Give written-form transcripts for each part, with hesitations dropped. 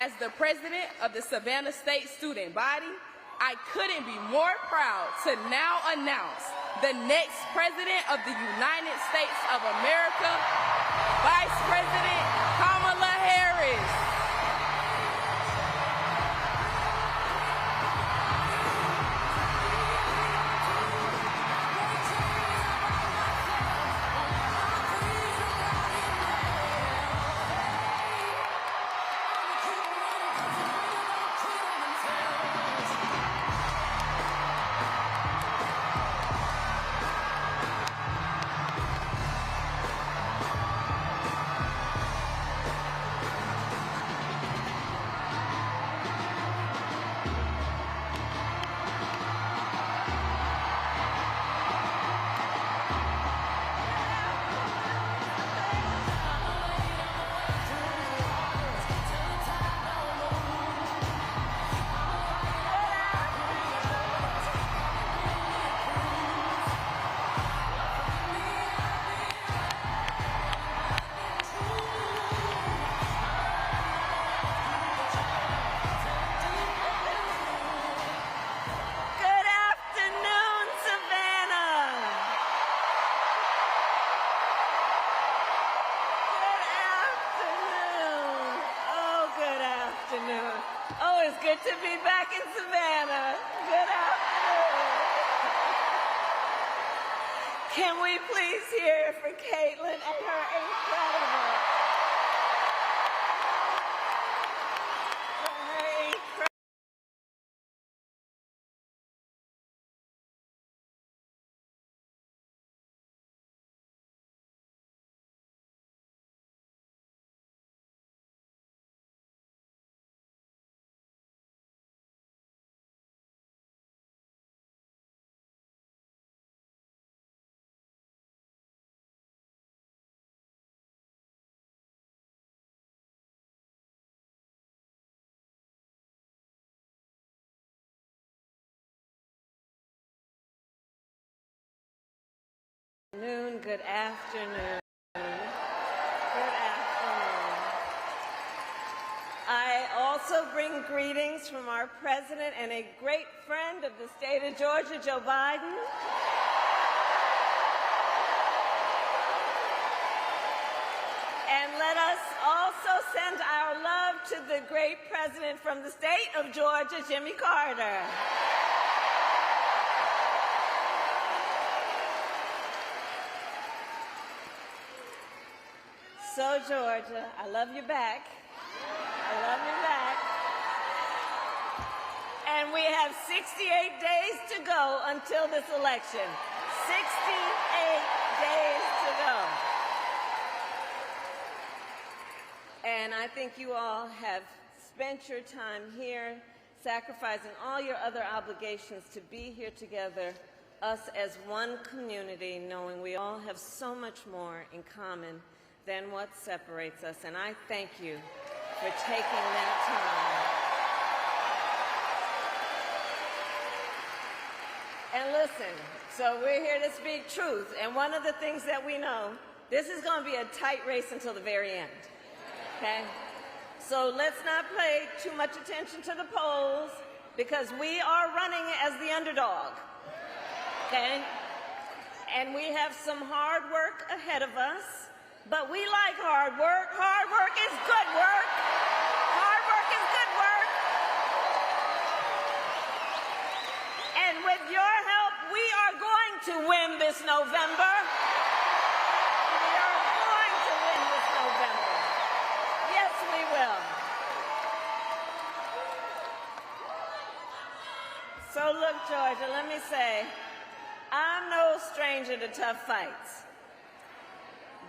As the president of the Savannah State student body, I couldn't be more proud to now announce the next President of the United States of America, Vice President Kamala Harris. Oh, it's good to be back in Savannah. Good afternoon. Can we please hear for Caitlin and her incredible, good afternoon. Good afternoon. I also bring greetings from our president and a great friend of the state of Georgia, Joe Biden. And let us also send our love to the great president from the state of Georgia, Jimmy Carter. So, Georgia, I love you back. I love you back. And we have 68 days to go until this election. 68 days to go. And I think you all have spent your time here, sacrificing all your other obligations to be here together, us as one community, knowing we all have so much more in common than what separates us, and I thank you for taking that time. And listen, so we're here to speak truth, and one of the things that we know, this is going to be a tight race until the very end, okay? So let's not pay too much attention to the polls, because we are running as the underdog, okay? And we have some hard work ahead of us. But we like hard work. Hard work is good work. Hard work is good work. And with your help, we are going to win this November. We are going to win this November. Yes, we will. So look, Georgia, let me say, I'm no stranger to tough fights.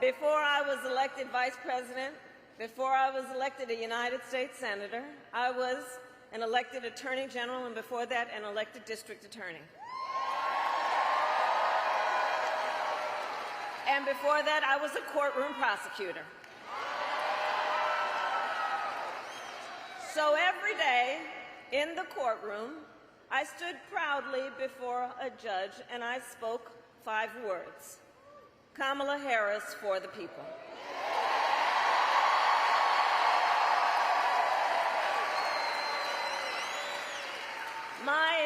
Before I was elected vice president, before I was elected a United States senator, I was an elected attorney general, and before that, an elected district attorney. And before that, I was a courtroom prosecutor. So every day in the courtroom, I stood proudly before a judge and I spoke 5 words. Kamala Harris for the people.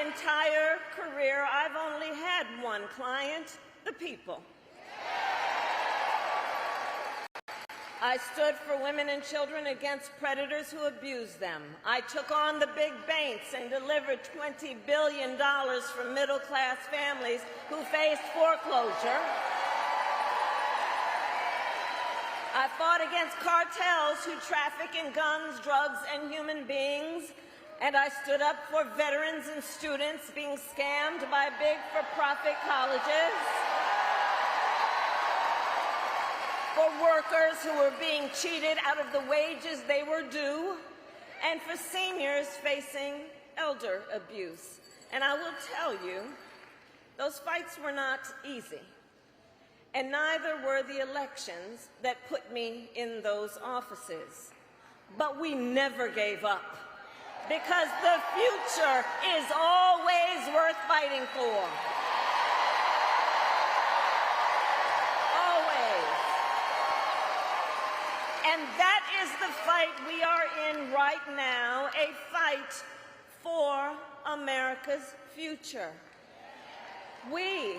entire career, I've only had one client, the people. I stood for women and children against predators who abused them. I took on the big banks and delivered $20 billion for middle-class families who faced foreclosure. I fought against cartels who traffic in guns, drugs, and human beings. And I stood up for veterans and students being scammed by big for-profit colleges, for workers who were being cheated out of the wages they were due, and for seniors facing elder abuse. And I will tell you, those fights were not easy, and neither were the elections that put me in those offices. But we never gave up, because the future is always worth fighting for. Always. And that is the fight we are in right now, a fight for America's future. We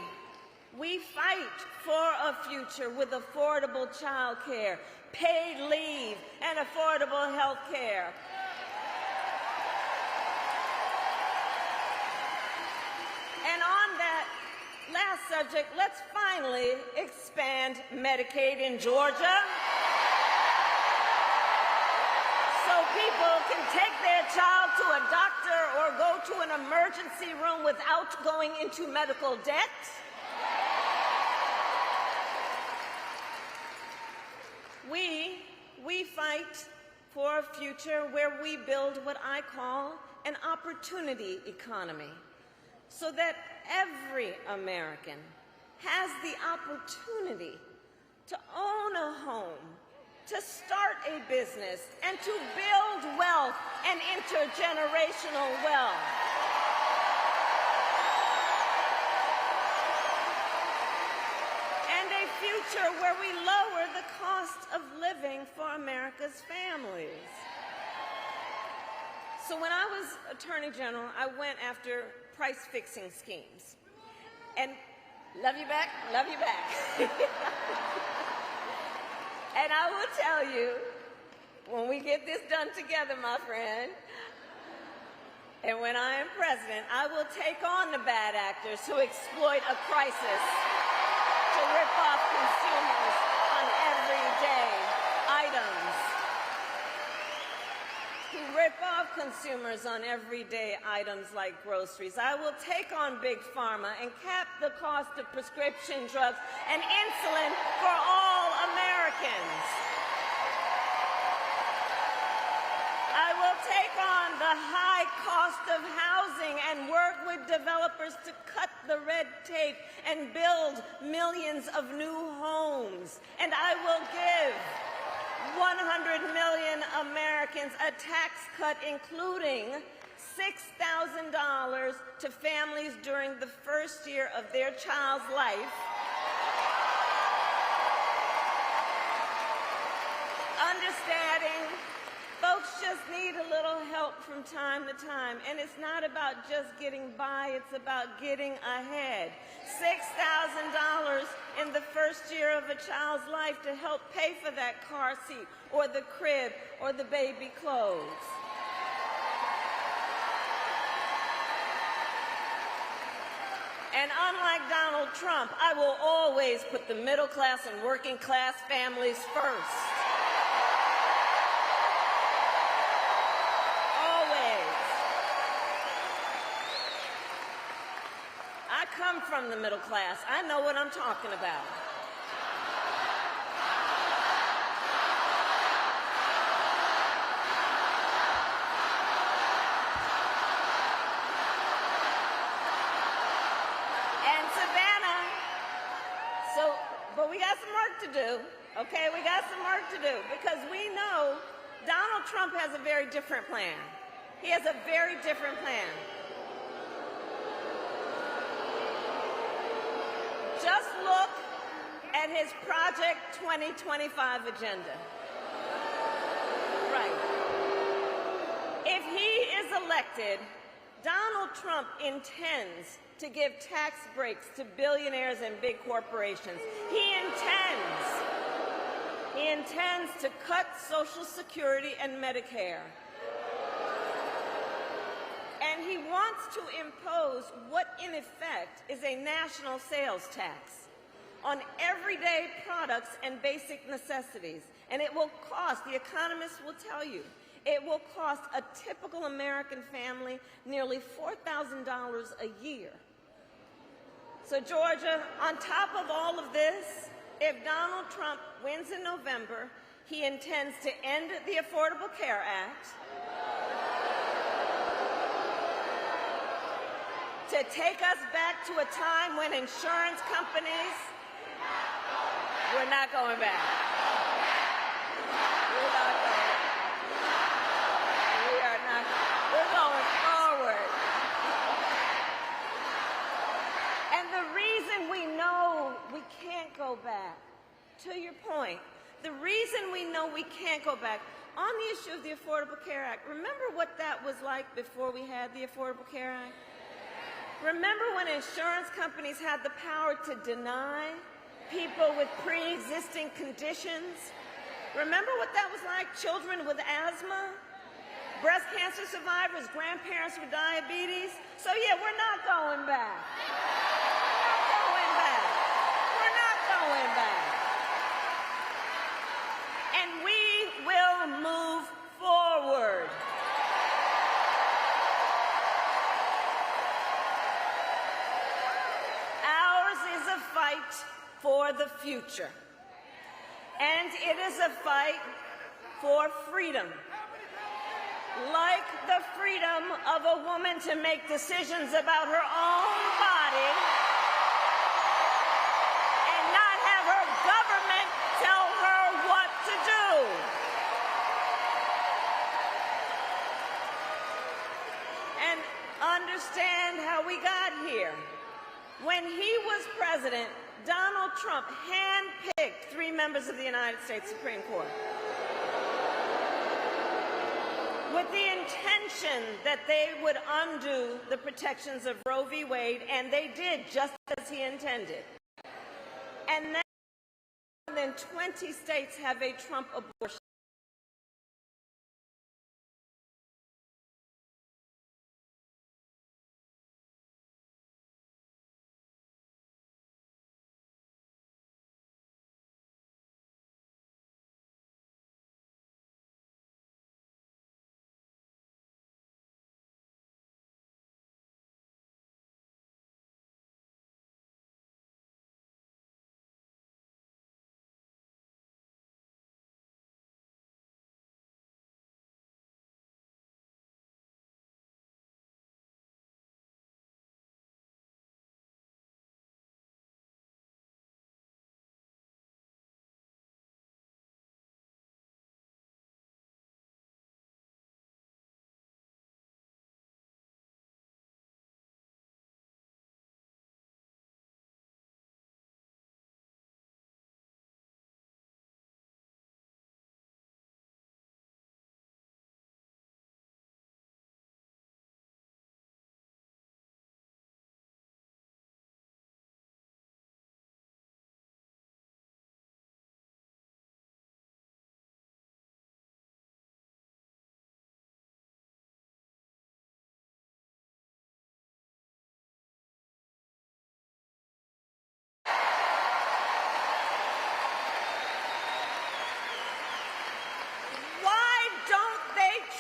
fight for a future with affordable child care, paid leave, and affordable health care. And on that last subject, let's finally expand Medicaid in Georgia so people can take their child to a doctor or go to an emergency room without going into medical debt. We fight for a future where we build what I call an opportunity economy, so that every American has the opportunity to own a home, to start a business, and to build wealth and intergenerational wealth. And a future where we lower the cost of living for America's families. So when I was Attorney General, I went after price-fixing schemes. And love you back, love you back. And I will tell you, when we get this done together, my friend, and when I am president, I will take on the bad actors who exploit a crisis to rip off consumers on everyday items. Who rip off consumers on everyday items like groceries. I will take on Big Pharma and cap the cost of prescription drugs and insulin for all Americans. I will take on the high cost of housing and work with developers to cut the red tape and build millions of new homes. And I will give 100 million Americans a tax cut, including $6,000 to families during the first year of their child's life, understanding folks just need a little help from time to time, and it's not about just getting by, it's about getting ahead. $6,000 in the first year of a child's life to help pay for that car seat or the crib or the baby clothes. And unlike Donald Trump, I will always put the middle class and working class families first. I come from the middle class. I know what I'm talking about. And Savannah, but we got some work to do, okay? We got some work to do, because we know Donald Trump has a very different plan. He has a very different plan. Just look at his Project 2025 agenda. Right. If he is elected, Donald Trump intends to give tax breaks to billionaires and big corporations. He intends to cut Social Security and Medicare. And he wants to impose what, in effect, is a national sales tax on everyday products and basic necessities. And it will cost, the economists will tell you, it will cost a typical American family nearly $4,000 a year. So, Georgia, on top of all of this, if Donald Trump wins in November, he intends to end the Affordable Care Act, to take us back to a time when insurance companies were not going back. We're not going. We are not. We're going forward. And the reason we know we can't go back, to your point, the reason we know we can't go back on the issue of the Affordable Care Act, remember what that was like before we had the Affordable Care Act? Remember when insurance companies had the power to deny people with pre-existing conditions? Remember what that was like? Children with asthma, breast cancer survivors, grandparents with diabetes. So yeah, we're not going back. We're not going back. We're not going back. And we will move forward. For the future. And it is a fight for freedom. Like the freedom of a woman to make decisions about her own body and not have her government tell her what to do. And understand how we got here. When he was president, Donald Trump handpicked 3 members of the United States Supreme Court with the intention that they would undo the protections of Roe v. Wade, and they did just as he intended. And now more than 20 states have a Trump abortion.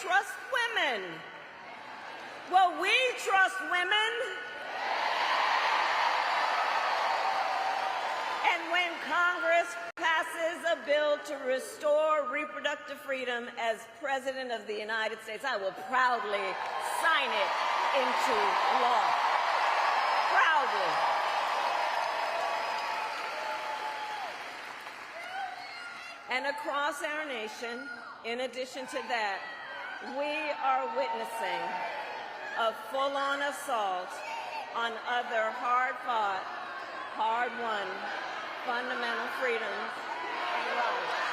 Trust women. Well, we trust women. And when Congress passes a bill to restore reproductive freedom as President of the United States, I will proudly sign it into law. Proudly. And across our nation, in addition to that, we are witnessing a full-on assault on other hard-fought, hard-won fundamental freedoms and rights.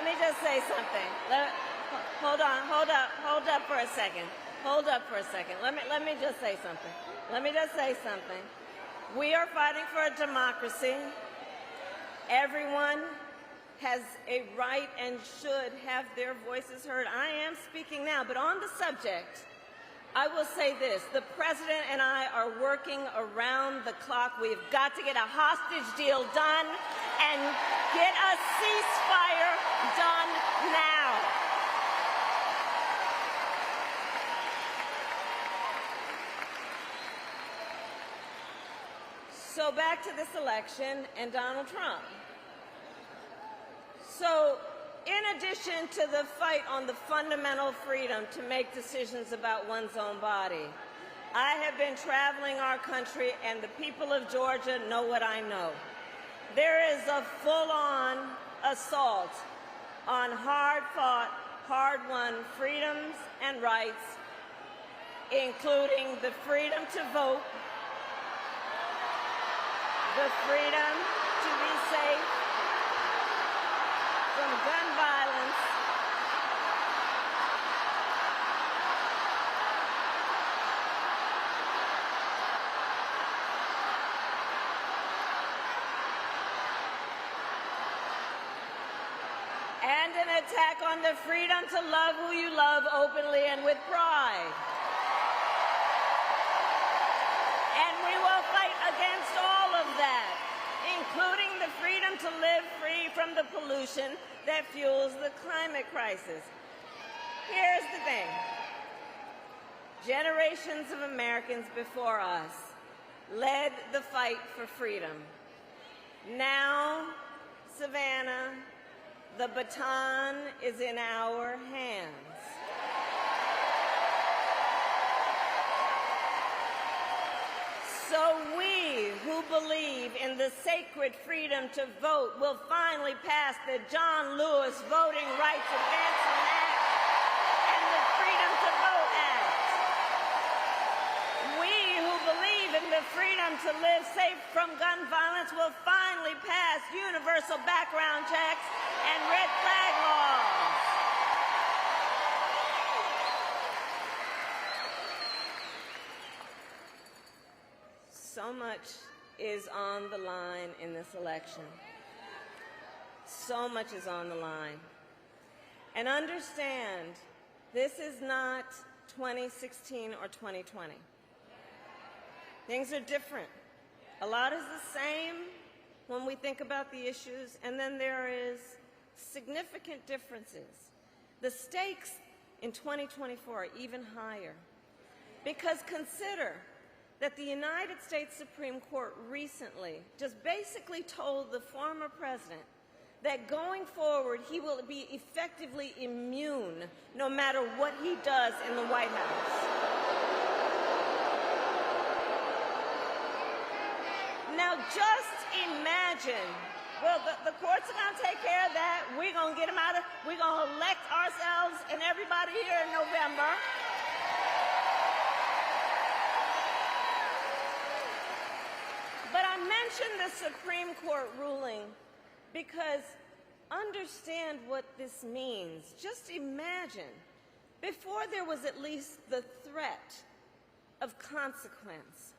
me just say something. Hold up for a second. Hold up for a second. Let me just say something. Let me just say something. We are fighting for a democracy. Everyone has a right and should have their voices heard. I am speaking now, but on the subject, I will say this. The President and I are working around the clock. We've got to get a hostage deal done and get a ceasefire done now. So back to this election and Donald Trump. So in addition to the fight on the fundamental freedom to make decisions about one's own body, I have been traveling our country, and the people of Georgia know what I know. There is a full-on assault on hard-fought, hard-won freedoms and rights, including the freedom to vote, the freedom to be safe from gun violence, and an attack on the freedom to love who you love openly and with pride. And we will fight against all of that, including the freedom to live free from the pollution that fuels the climate crisis. Here's the thing. Generations of Americans before us led the fight for freedom. Now, Savannah, the baton is in our hands. So we who believe in the sacred freedom to vote will finally pass the John Lewis Voting Rights Advancement Act and the Freedom to Vote Act. We who believe in the freedom to live safe from gun violence will finally pass universal background checks and red flag laws. So much is on the line in this election. So much is on the line. And understand, this is not 2016 or 2020. Things are different. A lot is the same when we think about the issues, and then there is significant differences. The stakes in 2024 are even higher, because consider that the United States Supreme Court recently just basically told the former president that going forward he will be effectively immune no matter what he does in the White House. Now just imagine, well, the courts are going to take care of that. We're going to get them out of, we're going to elect ourselves and everybody here in November. But I mentioned the Supreme Court ruling because understand what this means. Just imagine, before there was at least the threat of consequence,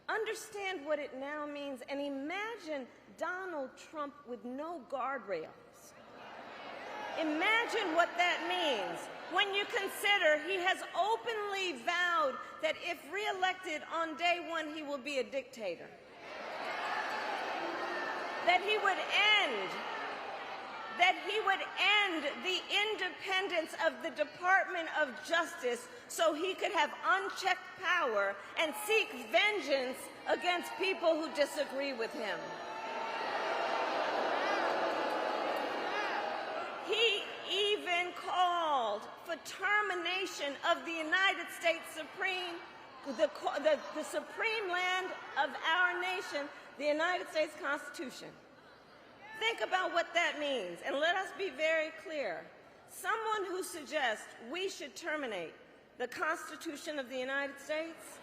understand what it now means, and imagine Donald Trump with no guardrails. Imagine what that means when you consider he has openly vowed that if reelected on day one, he will be a dictator. That he would end the independence of the Department of Justice so he could have unchecked power and seek vengeance against people who disagree with him. He even called for termination of the United States Supreme, the supreme land of our nation, the United States Constitution. Think about what that means, and let us be very clear. Someone who suggests we should terminate the Constitution of the United States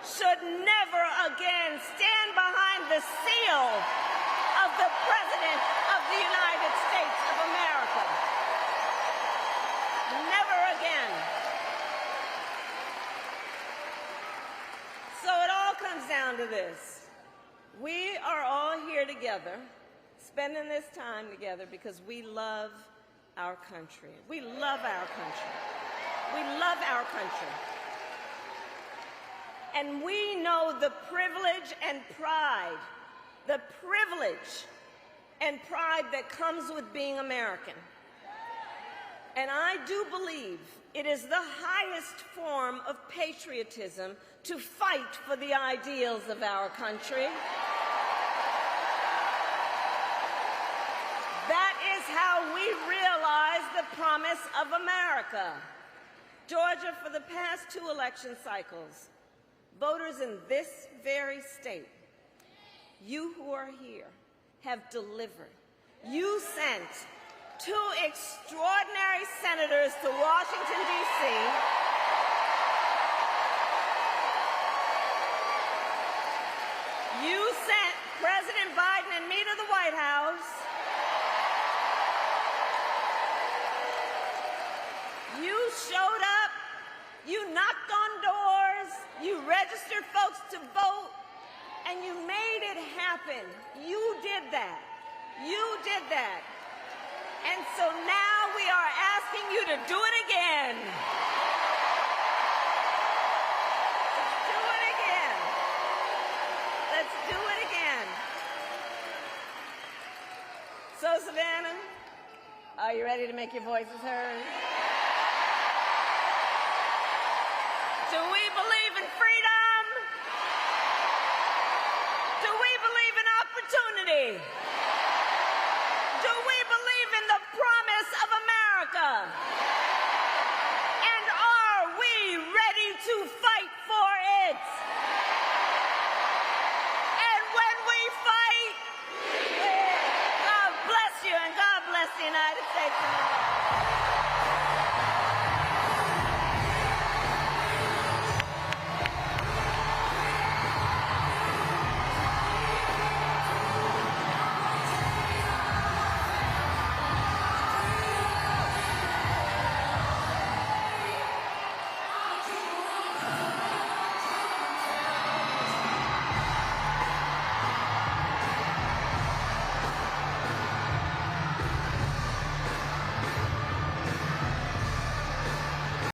should never again stand behind the seal of the President of the United States of America. of this. We are all here together, spending this time together because we love our country. We love our country. We love our country. And we know the privilege and pride, that comes with being American. And I do believe it is the highest form of patriotism to fight for the ideals of our country. That is how we realize the promise of America. Georgia, for the past 2 election cycles, voters in this very state, you who are here, have delivered. You sent 2 extraordinary senators to Washington, D.C. You sent President Biden and me to the White House. You showed up. You knocked on doors. You registered folks to vote. And you made it happen. You did that. You did that. And so now we are asking you to do it again. Let's do it again. Let's do it again. So, Savannah, are you ready to make your voices heard? Do we believe in freedom? Do we believe in opportunity? Do we believe in the promise of America?